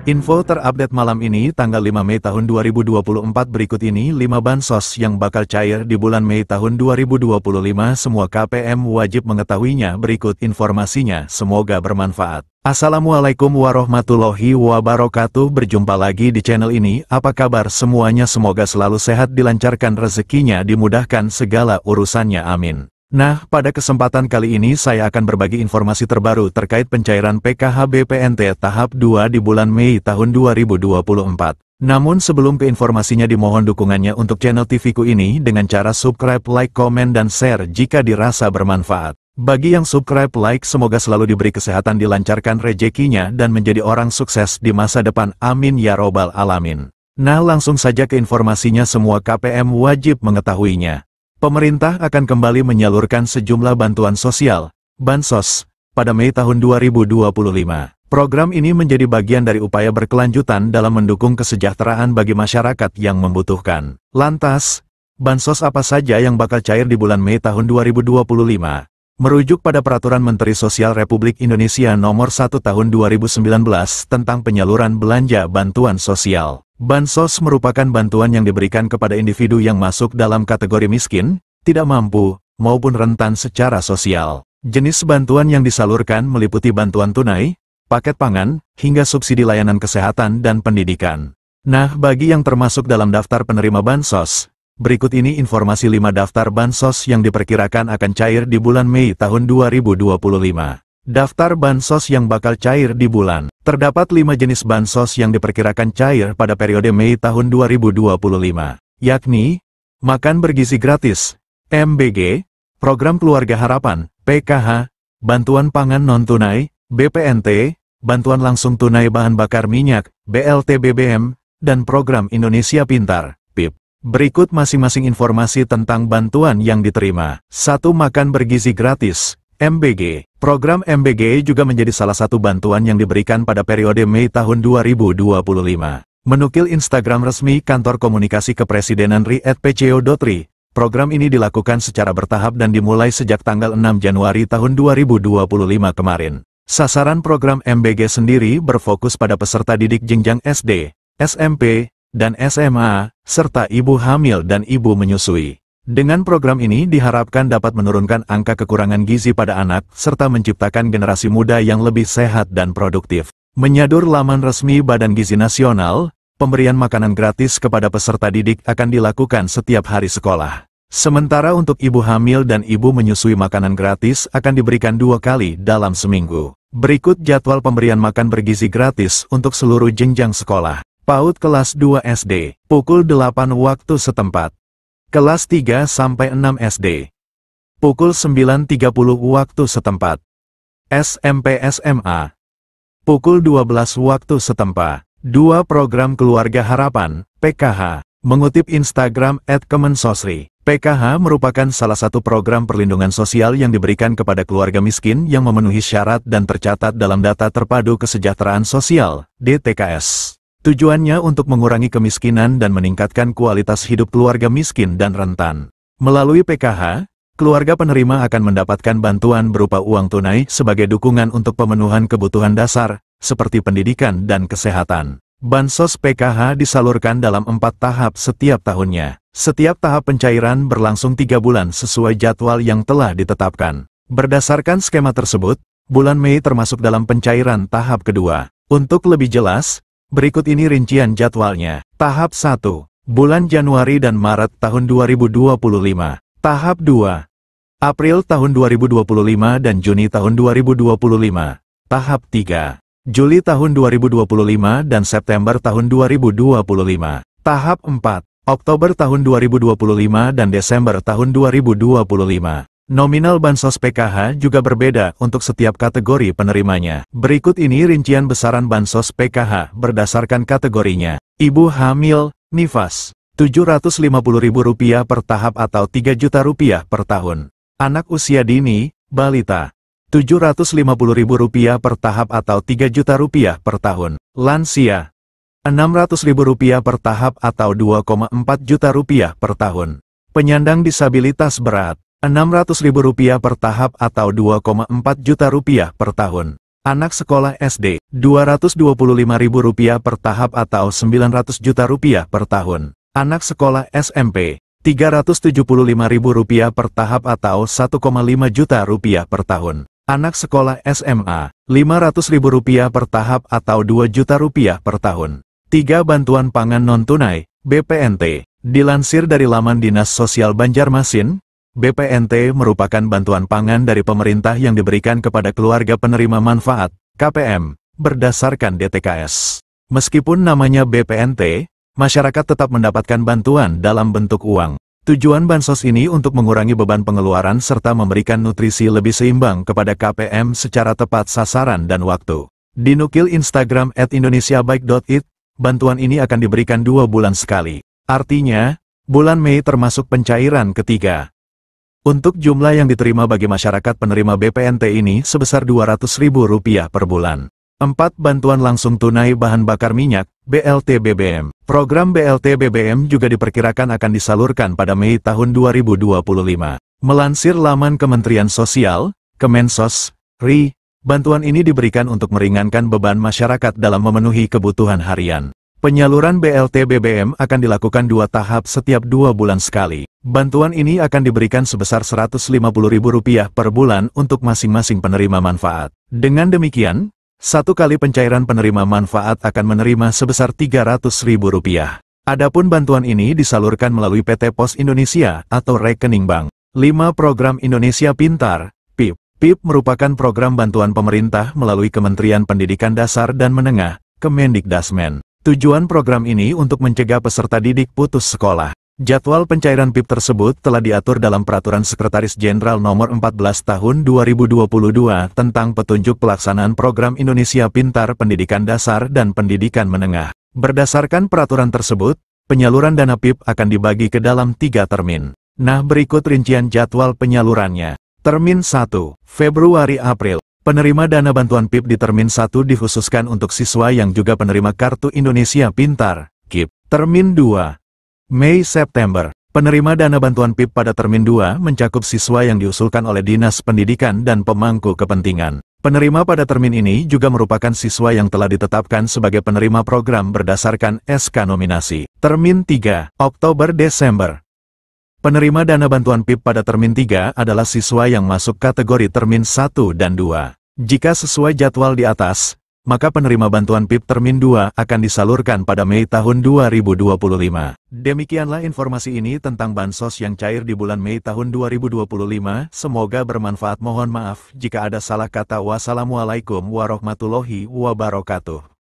Info terupdate malam ini tanggal 5 Mei tahun 2024 berikut ini 5 bansos yang bakal cair di bulan Mei tahun 2025. Semua KPM wajib mengetahuinya. Berikut informasinya, semoga bermanfaat. Assalamualaikum warahmatullahi wabarakatuh. Berjumpa lagi di channel ini. Apa kabar semuanya? Semoga selalu sehat, dilancarkan rezekinya, dimudahkan segala urusannya, amin. Nah, pada kesempatan kali ini saya akan berbagi informasi terbaru terkait pencairan PKH BPNT tahap 2 di bulan Mei tahun 2024. Namun sebelum ke informasinya, dimohon dukungannya untuk channel TV-ku ini dengan cara subscribe, like, komen, dan share jika dirasa bermanfaat. Bagi yang subscribe, like, semoga selalu diberi kesehatan, dilancarkan rezekinya, dan menjadi orang sukses di masa depan, amin ya robbal alamin. Nah, langsung saja ke informasinya. Semua KPM wajib mengetahuinya. Pemerintah akan kembali menyalurkan sejumlah bantuan sosial, bansos, pada Mei tahun 2025. Program ini menjadi bagian dari upaya berkelanjutan dalam mendukung kesejahteraan bagi masyarakat yang membutuhkan. Lantas, bansos apa saja yang bakal cair di bulan Mei tahun 2025? Merujuk pada Peraturan Menteri Sosial Republik Indonesia Nomor 1 Tahun 2019 tentang penyaluran belanja bantuan sosial. Bansos merupakan bantuan yang diberikan kepada individu yang masuk dalam kategori miskin, tidak mampu, maupun rentan secara sosial. Jenis bantuan yang disalurkan meliputi bantuan tunai, paket pangan, hingga subsidi layanan kesehatan dan pendidikan. Nah, bagi yang termasuk dalam daftar penerima bansos, berikut ini informasi 5 daftar bansos yang diperkirakan akan cair di bulan Mei tahun 2025. Daftar bansos yang bakal cair di bulan. Terdapat 5 jenis bansos yang diperkirakan cair pada periode Mei tahun 2025, yakni Makan Bergizi Gratis, MBG, Program Keluarga Harapan, PKH, Bantuan Pangan Non-Tunai, BPNT, Bantuan Langsung Tunai Bahan Bakar Minyak, BLT BBM, dan Program Indonesia Pintar, PIP. Berikut masing-masing informasi tentang bantuan yang diterima. 1. Makan Bergizi Gratis, MBG. Program MBG juga menjadi salah satu bantuan yang diberikan pada periode Mei tahun 2025. Menukil Instagram resmi Kantor Komunikasi Kepresidenan @pco.ri, program ini dilakukan secara bertahap dan dimulai sejak tanggal 6 Januari tahun 2025 kemarin. Sasaran program MBG sendiri berfokus pada peserta didik jenjang SD, SMP, dan SMA, serta ibu hamil dan ibu menyusui. Dengan program ini diharapkan dapat menurunkan angka kekurangan gizi pada anak, serta menciptakan generasi muda yang lebih sehat dan produktif. Menyadur laman resmi Badan Gizi Nasional, pemberian makanan gratis kepada peserta didik akan dilakukan setiap hari sekolah. Sementara untuk ibu hamil dan ibu menyusui, makanan gratis akan diberikan 2 kali dalam seminggu. Berikut jadwal pemberian makan bergizi gratis untuk seluruh jenjang sekolah. PAUD kelas 2 SD, pukul 8 waktu setempat. Kelas 3 sampai 6 SD, pukul 9.30 waktu setempat. SMP SMA, pukul 12 waktu setempat. 2. Program Keluarga Harapan, PKH. Mengutip Instagram @kemensosri, PKH merupakan salah satu program perlindungan sosial yang diberikan kepada keluarga miskin yang memenuhi syarat dan tercatat dalam Data Terpadu Kesejahteraan Sosial, DTKS. Tujuannya untuk mengurangi kemiskinan dan meningkatkan kualitas hidup keluarga miskin dan rentan. Melalui PKH, keluarga penerima akan mendapatkan bantuan berupa uang tunai sebagai dukungan untuk pemenuhan kebutuhan dasar, seperti pendidikan dan kesehatan. Bansos PKH disalurkan dalam 4 tahap setiap tahunnya. Setiap tahap pencairan berlangsung 3 bulan sesuai jadwal yang telah ditetapkan. Berdasarkan skema tersebut, bulan Mei termasuk dalam pencairan tahap kedua. Untuk lebih jelas, berikut ini rincian jadwalnya. Tahap 1, bulan Januari dan Maret tahun 2025. Tahap 2, April tahun 2025 dan Juni tahun 2025. Tahap 3, Juli tahun 2025 dan September tahun 2025. Tahap 4, Oktober tahun 2025 dan Desember tahun 2025. Nominal bansos PKH juga berbeda untuk setiap kategori penerimanya. Berikut ini rincian besaran bansos PKH berdasarkan kategorinya. Ibu hamil, nifas, Rp750.000 per tahap atau Rp3 juta per tahun. Anak usia dini, balita, Rp750.000 per tahap atau Rp3 juta per tahun. Lansia, Rp600.000 per tahap atau Rp2,4 juta per tahun. Penyandang disabilitas berat, Rp600.000 per tahap atau Rp2,4 juta per tahun. Anak sekolah SD, Rp225.000 per tahap atau Rp900 juta per tahun. Anak sekolah SMP, Rp375.000 per tahap atau Rp1,5 juta per tahun. Anak sekolah SMA, Rp500.000 per tahap atau Rp2 juta per tahun. 3. Bantuan pangan non-tunai, BPNT. Dilansir dari laman Dinas Sosial Banjarmasin, BPNT merupakan bantuan pangan dari pemerintah yang diberikan kepada keluarga penerima manfaat, KPM, berdasarkan DTKS. Meskipun namanya BPNT, masyarakat tetap mendapatkan bantuan dalam bentuk uang. Tujuan bansos ini untuk mengurangi beban pengeluaran serta memberikan nutrisi lebih seimbang kepada KPM secara tepat sasaran dan waktu. Dinukil Instagram @indonesiabaik.it, bantuan ini akan diberikan 2 bulan sekali. Artinya, bulan Mei termasuk pencairan ketiga. Untuk jumlah yang diterima bagi masyarakat penerima BPNT ini sebesar Rp200.000 per bulan. 4. Bantuan langsung tunai bahan bakar minyak, BLT BBM. Program BLT BBM juga diperkirakan akan disalurkan pada Mei tahun 2025. Melansir laman Kementerian Sosial, Kemensos, RI, bantuan ini diberikan untuk meringankan beban masyarakat dalam memenuhi kebutuhan harian. Penyaluran BLT BBM akan dilakukan 2 tahap setiap 2 bulan sekali. Bantuan ini akan diberikan sebesar Rp150.000 per bulan untuk masing-masing penerima manfaat. Dengan demikian, 1 kali pencairan penerima manfaat akan menerima sebesar Rp300.000. Adapun bantuan ini disalurkan melalui PT Pos Indonesia atau rekening bank. 5. Program Indonesia Pintar, PIP. PIP merupakan program bantuan pemerintah melalui Kementerian Pendidikan Dasar dan Menengah, Kemendikdasmen. Tujuan program ini untuk mencegah peserta didik putus sekolah. Jadwal pencairan PIP tersebut telah diatur dalam Peraturan Sekretaris Jenderal Nomor 14 Tahun 2022 tentang petunjuk pelaksanaan program Indonesia Pintar Pendidikan Dasar dan Pendidikan Menengah. Berdasarkan peraturan tersebut, penyaluran dana PIP akan dibagi ke dalam 3 termin. Nah, berikut rincian jadwal penyalurannya. Termin 1, Februari-April. Penerima dana bantuan PIP di Termin 1 dikhususkan untuk siswa yang juga penerima Kartu Indonesia Pintar, KIP. Termin 2, Mei-September. Penerima dana bantuan PIP pada Termin 2 mencakup siswa yang diusulkan oleh Dinas Pendidikan dan pemangku kepentingan. Penerima pada termin ini juga merupakan siswa yang telah ditetapkan sebagai penerima program berdasarkan SK nominasi. Termin 3, Oktober-Desember. Penerima dana bantuan PIP pada Termin 3 adalah siswa yang masuk kategori Termin 1 dan 2. Jika sesuai jadwal di atas, maka penerima bantuan PIP Termin 2 akan disalurkan pada Mei tahun 2025. Demikianlah informasi ini tentang bansos yang cair di bulan Mei tahun 2025. Semoga bermanfaat. Mohon maaf jika ada salah kata. Wassalamualaikum warahmatullahi wabarakatuh.